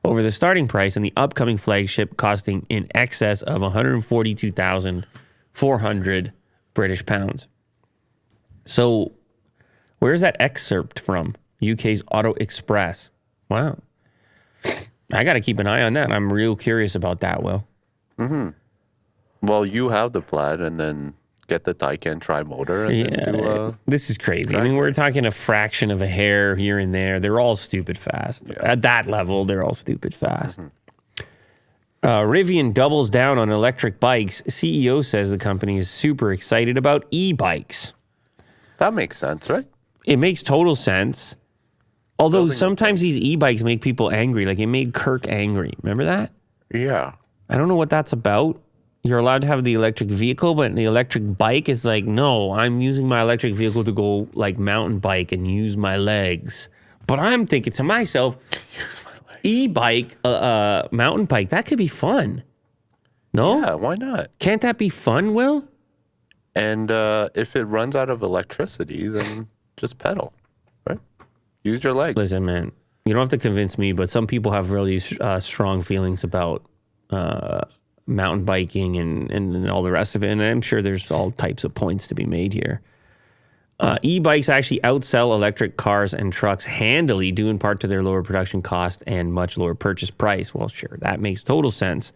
over the starting price and the upcoming flagship costing in excess of 142,400 British pounds. So where's that excerpt from? UK's Auto Express. Wow. I got to keep an eye on that. I'm real curious about that, Will. Mm-hmm. Well, you have the Plaid, and then get the Taycan tri-motor, and then do this is crazy. I mean, we're talking a fraction of a hair here and there. They're all stupid fast. Yeah. At that level, they're all stupid fast. Mm-hmm. Rivian doubles down on electric bikes. CEO says the company is super excited about e-bikes. That makes sense, right? It makes total sense. Although sometimes these e-bikes make people angry. Like, it made Kirk angry. Remember that? Yeah. I don't know what that's about. You're allowed to have the electric vehicle, but the electric bike is like, no, I'm using my electric vehicle to go like mountain bike and use my legs. But I'm thinking to myself, e-bike, mountain bike, that could be fun. No? Yeah, why not? Can't that be fun, Will? And if it runs out of electricity, then just pedal, right? Use your legs. Listen, man, you don't have to convince me, but some people have really strong feelings about mountain biking and all the rest of it. And I'm sure there's all types of points to be made here. E-bikes actually outsell electric cars and trucks handily, due in part to their lower production cost and much lower purchase price. Well, sure, that makes total sense.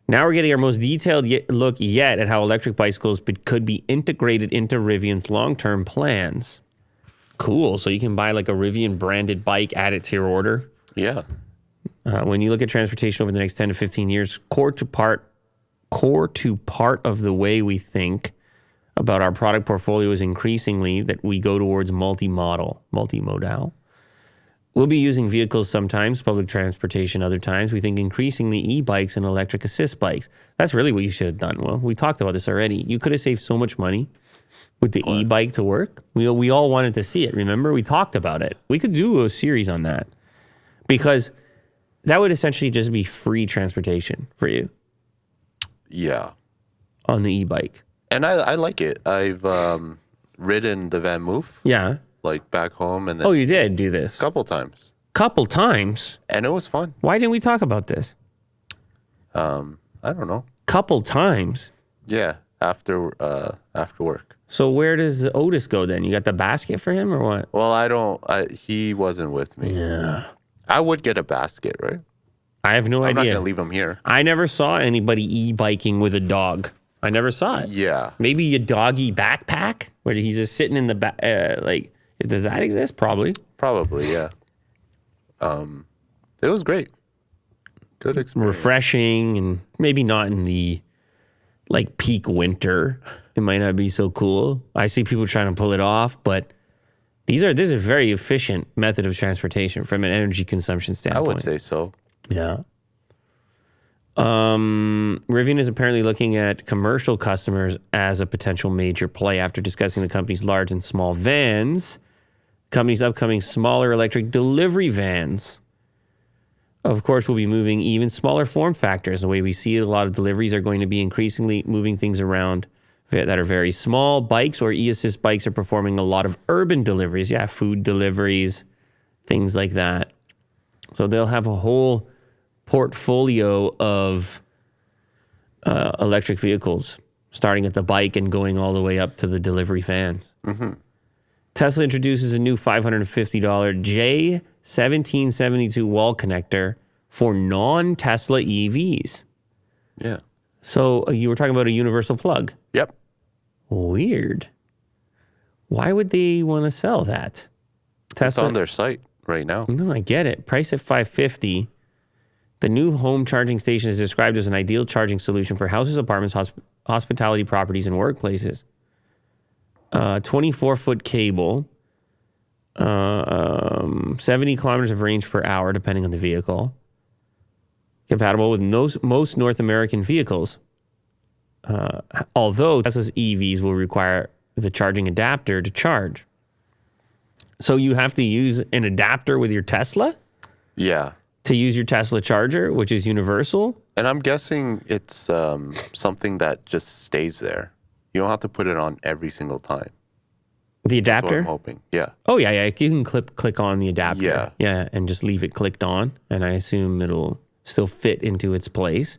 Now we're getting our most detailed look yet at how electric bicycles could be integrated into Rivian's long-term plans. Cool. So you can buy like a Rivian branded bike, add it to your order. Yeah. When you look at transportation over the next 10 to 15 years, core to part of the way we think about our product portfolio is increasingly that we go towards multimodal. We'll be using vehicles sometimes, public transportation other times. We think increasingly e-bikes and electric assist bikes. That's really what you should have done, Will. We talked about this already. You could have saved so much money with the e-bike to work. We all wanted to see it, remember? We talked about it. We could do a series on that because that would essentially just be free transportation for you. Yeah. On the e-bike. And I like it. I've ridden the Van Moof. Yeah. Like back home. And then you did do this? Couple times. Couple times? And it was fun. Why didn't we talk about this? I don't know. Couple times? Yeah. After work. So where does Otis go then? You got the basket for him or what? Well, he wasn't with me. Yeah. I would get a basket, right? I have no idea. I'm not going to leave him here. I never saw anybody e-biking with a dog. I never saw it. Yeah. Maybe a doggy backpack where he's just sitting in the back. Does that exist? Probably. Probably, yeah. It was great. Good experience. Refreshing, and maybe not in the peak winter. It might not be so cool. I see people trying to pull it off, but this is a very efficient method of transportation from an energy consumption standpoint. I would say so. Yeah. Rivian is apparently looking at commercial customers as a potential major play after discussing the company's large and small vans. Company's upcoming smaller electric delivery vans, of course, will be moving even smaller form factors. The way we see it, a lot of deliveries are going to be increasingly moving things around that are very small. Bikes or e-assist bikes are performing a lot of urban deliveries. Yeah, food deliveries, things like that. So they'll have a whole portfolio of electric vehicles, starting at the bike and going all the way up to the delivery vans. Mm-hmm. Tesla introduces a new $550 J1772 wall connector for non-Tesla EVs. Yeah. So you were talking about a universal plug. Yep. Weird. Why would they want to sell that? Tesla, it's on their site right now. No, I get it. Price at $550. The new home charging station is described as an ideal charging solution for houses, apartments, hospitality properties, and workplaces. 24-foot cable, 70 kilometers of range per hour, depending on the vehicle. Compatible with most North American vehicles. Although Tesla's EVs will require the charging adapter to charge. So you have to use an adapter with your Tesla Yeah. to use your Tesla charger, which is universal. And I'm guessing it's something that just stays there. You don't have to put it on every single time. The That's what I'm adapter? hoping. Yeah. Oh, yeah. You can click on the adapter. Yeah. Yeah, and just leave it clicked on, and I assume it'll still fit into its place.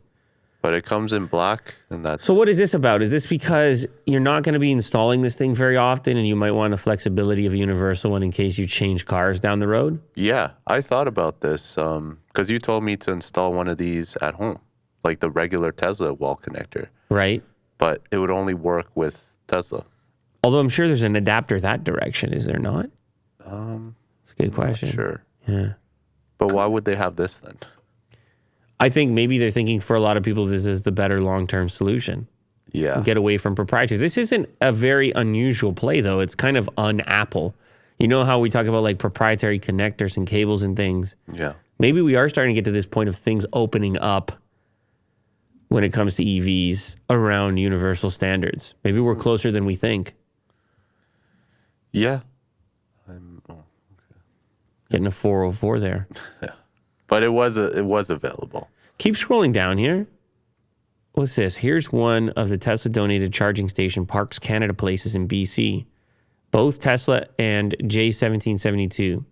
But it comes in black, and that's... So what is this about? Is this because you're not going to be installing this thing very often, and you might want the flexibility of a universal one in case you change cars down the road? Yeah, I thought about this because you told me to install one of these at home, like the regular Tesla wall connector. Right. But it would only work with Tesla. Although I'm sure there's an adapter that direction, is there not? That's a good question. Not sure. Yeah. But why would they have this then? I think maybe they're thinking for a lot of people this is the better long-term solution. Yeah. Get away from proprietary. This isn't a very unusual play, though. It's kind of un-Apple. You know how we talk about like proprietary connectors and cables and things? Yeah. Maybe we are starting to get to this point of things opening up when it comes to EVs around universal standards. Maybe we're closer than we think. Yeah. Getting a 404 there. Yeah. But it was available. Keep scrolling down here. What's this? Here's one of the Tesla donated charging station Parks Canada places in BC. Both Tesla and J1772.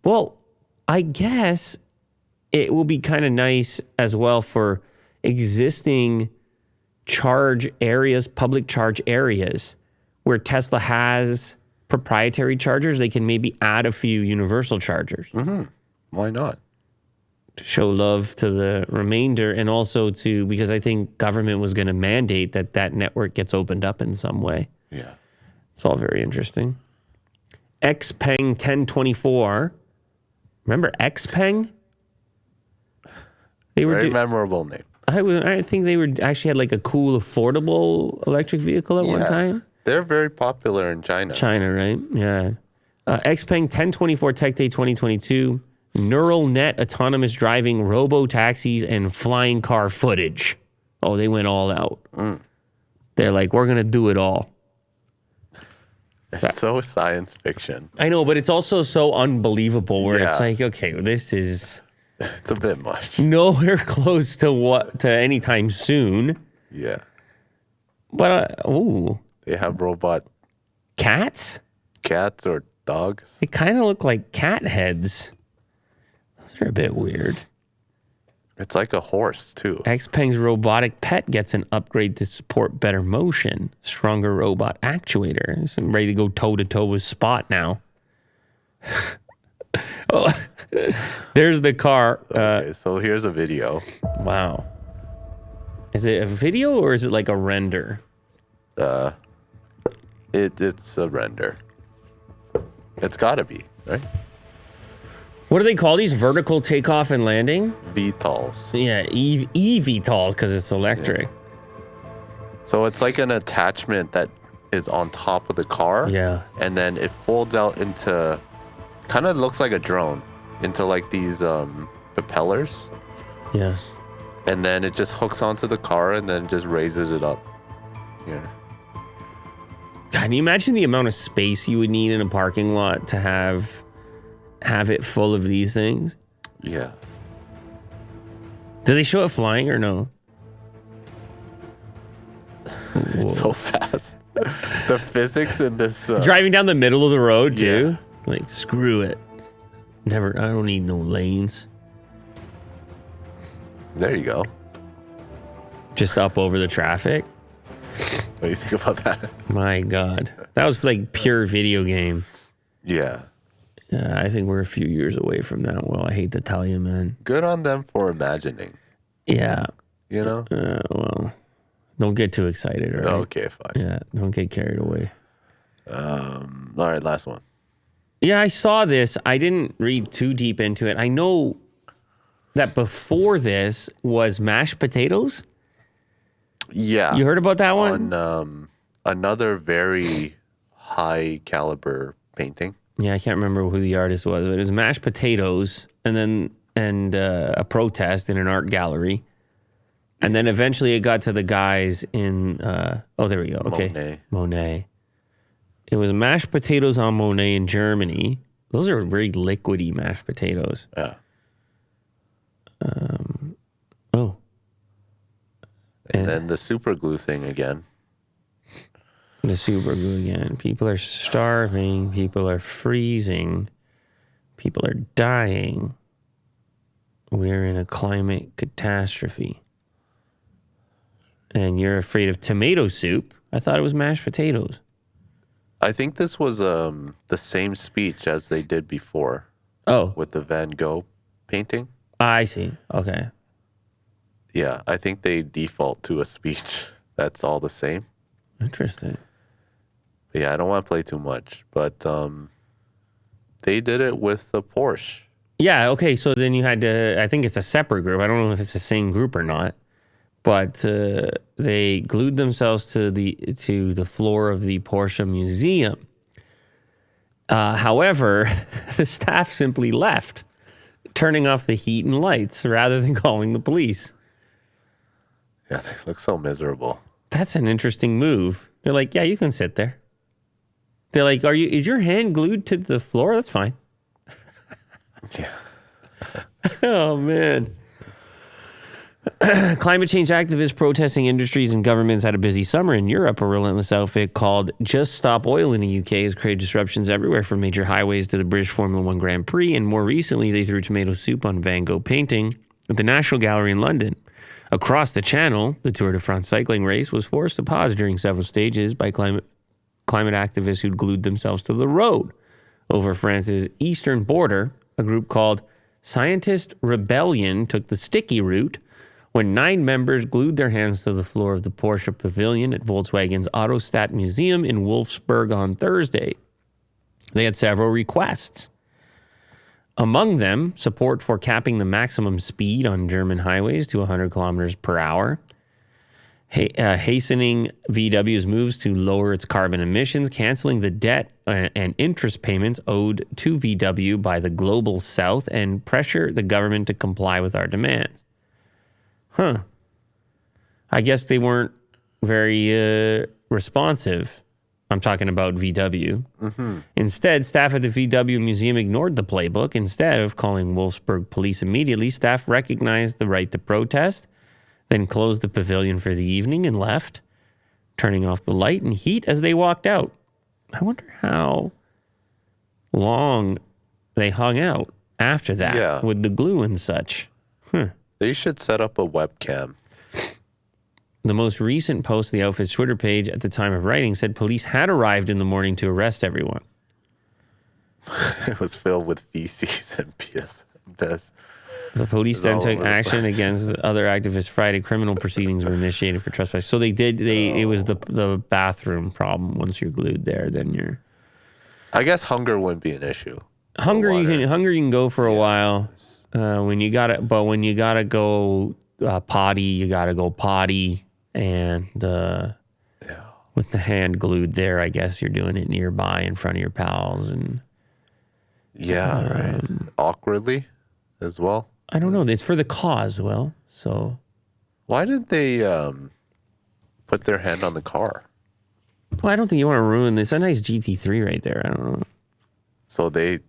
Well, I guess it will be kind of nice as well for existing charge areas, public charge areas, where Tesla has proprietary chargers. They can maybe add a few universal chargers. Mm-hmm. Why not? To show love to the remainder, and also to, because I think government was going to mandate that network gets opened up in some way. Yeah. It's all very interesting. Xpeng 1024. Remember Xpeng? They were Very memorable name. I think they were actually had like a cool, affordable electric vehicle at one time. They're very popular in China. China, right? Yeah. Xpeng 1024 Tech Day 2022. Neural net autonomous driving, robo taxis, and flying car footage. Oh, they went all out. They're like, we're going to do it all. It's so science fiction. I know, but it's also so unbelievable where it's Yeah. like, okay, this is It's a bit much. nowhere close to anytime soon. Yeah. But, They have robot cats? cats or dogs. They kind of look like cat heads. Those are a bit weird. It's like a horse, too. Xpeng's robotic pet gets an upgrade to support better motion, stronger robot actuator. It's ready to go toe-to-toe with Spot now. Oh, there's the car. Okay, so here's a video. Wow. Is it a video or is it like a render? It's a render. It's gotta be, right? What do they call these? Vertical takeoff and landing? VTOLs. Yeah, eVTOLs because it's electric. So it's like an attachment that is on top of the car. Yeah. And then it folds out into, kind of looks like a drone, into like these propellers. Yeah. And then it just hooks onto the car and then just raises it up. Yeah. God, can you imagine the amount of space you would need in a parking lot to have it full of these things? Yeah. Do they show it flying or no? It's so fast. The physics in this. Driving down the middle of the road too? Yeah. Like, screw it. I don't need no lanes. There you go. Just up over the traffic. What do you think about that? My God. That was like pure video game. Yeah. Yeah, I think we're a few years away from that. Well, I hate to tell you, man. Good on them for imagining. Yeah. You know? Well, don't get too excited, all right? Okay, fine. Yeah, don't get carried away. All right, last one. Yeah, I saw this. I didn't read too deep into it. I know that before this was mashed potatoes. Yeah. You heard about that one? On another very high caliber painting. Yeah, I can't remember who the artist was, but it was mashed potatoes and a protest in an art gallery. And then eventually it got to the guys in, there we go. Okay. Monet. Monet. It was mashed potatoes en Monet in Germany. Those are very liquidy mashed potatoes. Yeah. And then the super glue thing again. The super glue again. People are starving. People are freezing. People are dying. We're in a climate catastrophe. And you're afraid of tomato soup. I thought it was mashed potatoes. I think this was the same speech as they did before. Oh. With the Van Gogh painting. I see. Okay. Yeah, I think they default to a speech that's all the same. Interesting. But yeah, I don't want to play too much, but they did it with the Porsche. Yeah, okay, so then you had to, I think it's a separate group. I don't know if it's the same group or not, but they glued themselves to the floor of the Porsche Museum. However, the staff simply left, turning off the heat and lights rather than calling the police. Yeah, they look so miserable. That's an interesting move. They're like, yeah, you can sit there. They're like, is your hand glued to the floor? That's fine. Yeah. Oh, man. Climate change activists protesting industries and governments had a busy summer in Europe. A relentless outfit called Just Stop Oil in the UK has created disruptions everywhere from major highways to the British Formula One Grand Prix. And more recently, they threw tomato soup on Van Gogh painting at the National Gallery in London. Across the channel, the Tour de France cycling race was forced to pause during several stages by climate activists who'd glued themselves to the road. Over France's eastern border, a group called Scientist Rebellion took the sticky route when 9 members glued their hands to the floor of the Porsche pavilion at Volkswagen's Autostadt Museum in Wolfsburg on Thursday. They had several requests. Among them, support for capping the maximum speed on German highways to 100 kilometers per hour, hastening VW's moves to lower its carbon emissions, canceling the debt and interest payments owed to VW by the Global South, and pressure the government to comply with our demands. I guess they weren't very responsive. I'm talking about VW. Mm-hmm. Instead, staff at the VW museum ignored the playbook. Instead of calling Wolfsburg police immediately, staff recognized the right to protest, then closed the pavilion for the evening and left, turning off the light and heat as they walked out. I wonder how long they hung out after that with the glue and such. They should set up a webcam. The most recent post of the outfit's Twitter page at the time of writing said police had arrived in the morning to arrest everyone. It was filled with feces and piss. The police then took action against the other activists Friday. Criminal proceedings were initiated for trespass. So it was the bathroom problem. Once you're glued there, then you're... I guess hunger wouldn't be an issue. Hunger you can go for a while. When you gotta go potty, you gotta go potty. And with the hand glued there, I guess you're doing it nearby in front of your pals. And right. Awkwardly as well. I don't know. It's for the cause, Will. So why did they put their hand on the car? Well, I don't think you want to ruin this. A nice GT3 right there. I don't know. So they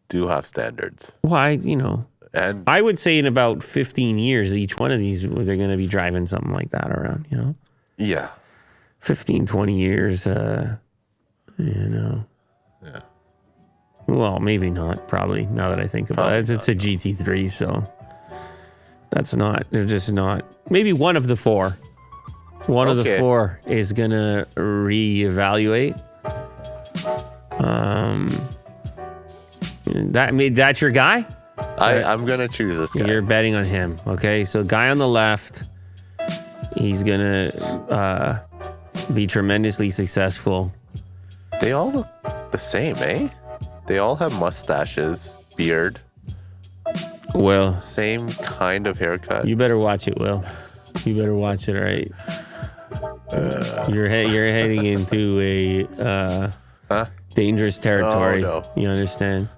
do have standards. Why, And I would say in about 15 years, each one of these, they're going to be driving something like that around, Yeah. 15, 20 years, Yeah. Well, maybe not, probably, now that I think about it. It's a GT3, so they're just not. Maybe one of the 4. One of the 4 is going to reevaluate. That's your guy? I'm going to choose this guy. You're betting on him. Okay, so guy on the left, he's going to be tremendously successful. They all look the same, eh? They all have mustaches, beard. Will. Same kind of haircut. You better watch it, Will. You better watch it, all right? You're heading into a dangerous territory. Oh, no. You understand?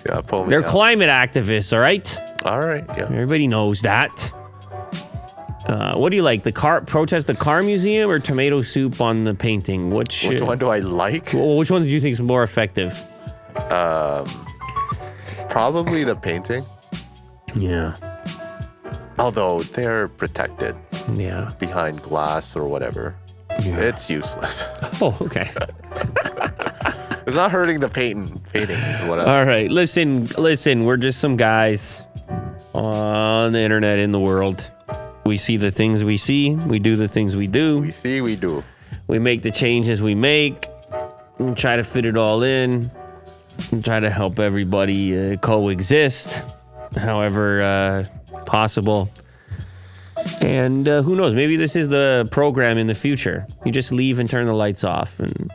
Yeah, They're climate activists, all right? All right, yeah. Everybody knows that. What do you like? The car museum or tomato soup on the painting? Which one do I like? Well, which one do you think is more effective? Probably the painting. Yeah. Although they're protected. Yeah. Behind glass or whatever. Yeah. It's useless. Oh, okay. It's not hurting the paintings. Whatever. All right. Listen. We're just some guys on the internet in the world. We see the things we see. We do the things we do. We do. We make the changes we make. We try to fit it all in. We try to help everybody coexist, however possible. And who knows? Maybe this is the program in the future. You just leave and turn the lights off, and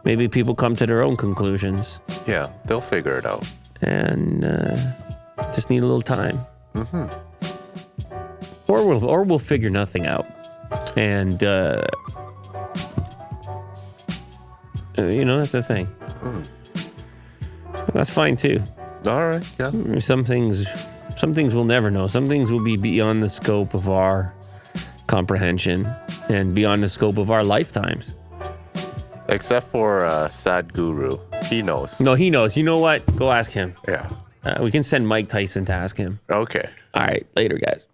maybe people come to their own conclusions. Yeah, they'll figure it out. And just need a little time. Mm-hmm. Or we'll figure nothing out. And, that's the thing. That's fine, too. All right, yeah. Some things we'll never know. Some things will be beyond the scope of our comprehension and beyond the scope of our lifetimes. Except for Sad Guru. He knows. No, he knows. You know what? Go ask him. Yeah. We can send Mike Tyson to ask him. Okay. All right. Later, guys.